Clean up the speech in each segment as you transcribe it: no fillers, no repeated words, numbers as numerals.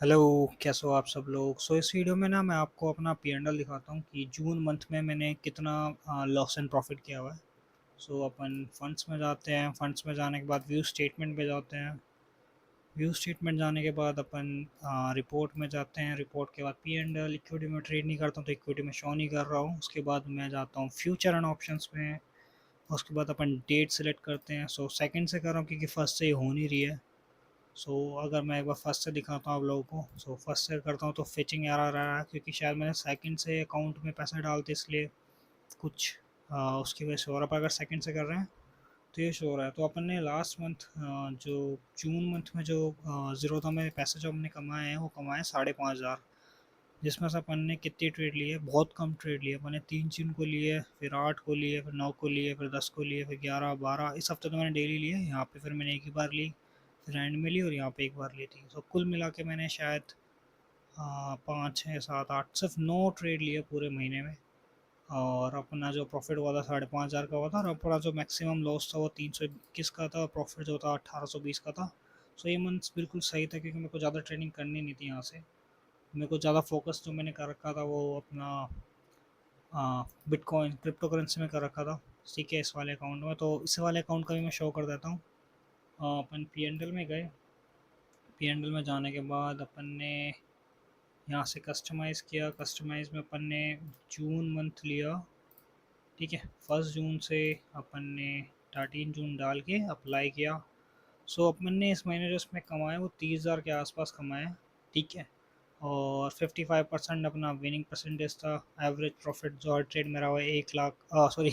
Hello, कैसे हो आप सब लोग। इस वीडियो में ना मैं आपको अपना P&L दिखाता हूँ कि जून मंथ में मैंने कितना लॉस एंड प्रॉफिट किया हुआ है। अपन फंड्स में जाते हैं। फंड्स में जाने के बाद व्यू स्टेटमेंट पे जाते हैं। व्यू स्टेटमेंट जाने के बाद अपन रिपोर्ट में जाते हैं। रिपोर्ट के बाद P&L। इक्विटी में ट्रेड नहीं करता हूँ तो इक्विटी में शो नहीं कर रहा हूँ। उसके बाद मैं जाता हूँ फ्यूचर एंड ऑप्शंस में। उसके बाद अपन डेट सेलेक्ट करते हैं। सेकंड से कर रहा हूँ क्योंकि फर्स्ट से ये हो नहीं रही है। अगर मैं एक बार फर्स्ट से दिखाता हूँ आप लोगों को। फर्स्ट से करता हूँ तो फिचिंग एरर आ रहा है क्योंकि शायद मैंने सेकंड से अकाउंट में पैसा डालते इसलिए कुछ उसकी वजह से हो रहा है। पर अगर सेकंड से कर रहे हैं तो ये शो हो रहा है। तो अपन ने लास्ट मंथ जो जून मंथ में जो ज़ीरो में पैसे जो हमने कमाए हैं वो कमाए 5,500। जिसमें से अपन ने कितनी ट्रेड ली है, बहुत कम ट्रेड ली है। अपन ने 3 जून को लिए, फिर 8 को लिए, फिर 9 को लिए, फिर 10 को लिए, फिर 11 12। इस हफ्ते तो मैंने डेली लिए। यहाँ पे फिर मैंने एक ही बार ली, फिर एंड में ली और यहाँ पे एक बार ली थी। कुल मिला के मैंने शायद 5 6 7 8 सिर्फ 9 ट्रेड लिए पूरे महीने में। और अपना जो प्रॉफिट हुआ था 5,500 का हुआ था, और अपना जो मैक्सिमम लॉस था वो 321 का था। प्रॉफिट जो था 1820 का था। ये मंथ बिल्कुल सही था क्योंकि मेरे को ज़्यादा ट्रेडिंग करनी नहीं थी यहाँ से। मेरे को ज़्यादा फोकस जो मैंने कर रखा था वो अपना बिटकॉइन क्रिप्टो करेंसी में कर रखा था। ठीक है, इस वाले अकाउंट में तो इस वाले अकाउंट का भी मैं शो कर देता हूँ। अपन P&L में गए। P&L में जाने के बाद अपन ने यहाँ से कस्टमाइज़ किया। कस्टमाइज़ में अपन ने जून मंथ लिया। ठीक है, 1 जून से अपन ने 13 जून डाल के अप्लाई किया। अपन ने इस महीने जो इसमें कमाए वो 30,000 के आसपास कमाए। ठीक है, और 55% अपना विनिंग परसेंटेज था। एवरेज प्रॉफिट जो हर ट्रेड में रहा हुआ है 1 लाख सॉरी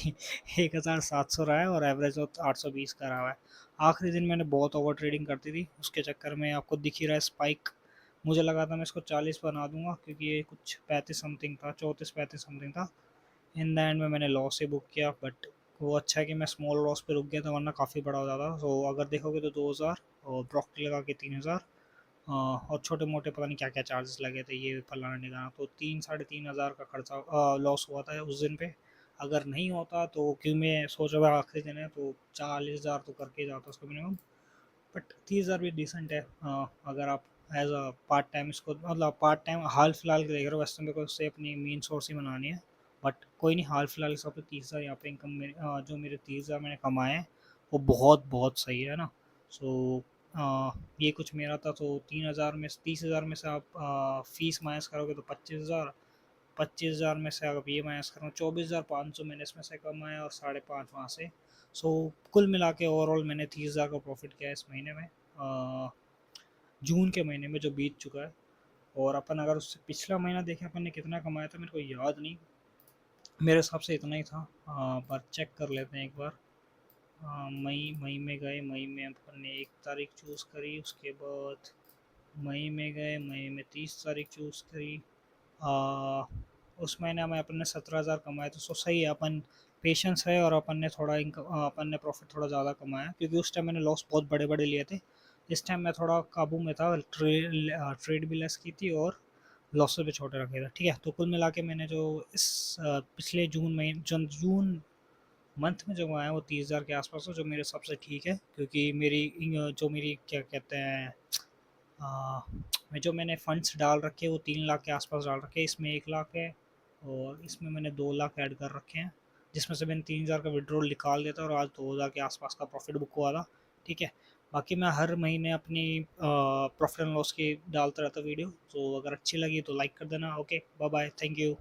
1,700 रहा है, और एवरेज 820 का रहा है। आखिरी दिन मैंने बहुत ओवर ट्रेडिंग करती थी, उसके चक्कर में आपको दिख ही रहा है स्पाइक। मुझे लगा था मैं इसको 40 बना दूंगा क्योंकि ये कुछ 35 समथिंग था, 34 35 समथिंग था। इन द एंड में मैंने लॉस ही बुक किया। बट वो अच्छा है कि मैं स्मॉल लॉस पे रुक गया था, वरना काफ़ी बड़ा हो जाता। अगर देखोगे तो 2,000 और प्रॉफिट लगा के 3,000। और छोटे मोटे पता नहीं क्या क्या चार्जेस लगे थे, ये फलाना ढिकाना, तो 3 साढ़े 3 हज़ार का खर्चा लॉस हुआ था उस दिन पे। अगर नहीं होता तो क्यों, मैं सोच रहा था आखिरी दिन है तो 40,000 तो करके जाता उसको मिनिमम। बट 30,000 भी डिसेंट है। अगर आप एज अ पार्ट टाइम इसको, मतलब पार्ट टाइम हाल फिलहाल के देख रहे हो, वैसे तो मेरे को उससे अपनी मेन सोर्स ही बनानी है। बट कोई नहीं, हाल फिलहाल के हिसाब से 30,000 यहाँ पे इनकम मेरे जो मेरे 30,000 मैंने कमाए हैं वो बहुत बहुत सही है ना। ये कुछ मेरा था। 3,000 में 30,000 में से आप फीस माइनस करोगे तो 25,000। 25,000 में से अगर ये माइनस करूँ 24,500 मैंने इसमें से कमाया, और 5,500 वहाँ से। कुल मिला के ओवरऑल मैंने 30,000 का प्रॉफिट किया इस महीने में, जून के महीने में जो बीत चुका है। और अपन अगर उससे पिछला महीना देखें अपन ने कितना कमाया था मेरे को याद नहीं। मेरे हिसाब से इतना ही था। पर चेक कर लेते हैं एक बार। मई मई में गए। मई में अपन ने 1 तारीख चूज़ करी। उसके बाद मई में गए। मई में 30 तारीख चूज़ करी। आ, उस महीने में अपन ने 17,000 कमाए। सही है, अपन पेशेंस है, और अपन ने प्रॉफिट थोड़ा ज़्यादा कमाया क्योंकि उस टाइम मैंने लॉस बहुत बड़े बड़े लिए थे। इस टाइम मैं थोड़ा काबू में था। ट्रेड भी लेस की थी और लॉसेस भी छोटे रखे थे। ठीक है, तो कुल मिला के मैंने जो इस पिछले जून मंथ में जो कमाया वो 30,000 के आसपास है, जो मेरे हिसाब से ठीक है क्योंकि जो मेरी क्या कहते हैं, आ, मैं जो मैंने फंड्स डाल रखे हैं वो 3 लाख के आसपास डाल रखे हैं। इसमें 1 लाख है, और इसमें मैंने 2 लाख ऐड कर रखे हैं, जिसमें से मैंने 3,000 का विड्रॉल निकाल दिया था, और आज 2,000 के आसपास का प्रॉफिट बुक हुआ था। ठीक है, बाकी मैं हर महीने अपनी प्रॉफिट एंड लॉस की डालता रहता वीडियो। अगर अच्छी लगी तो लाइक कर देना। Okay, bye bye, thank you.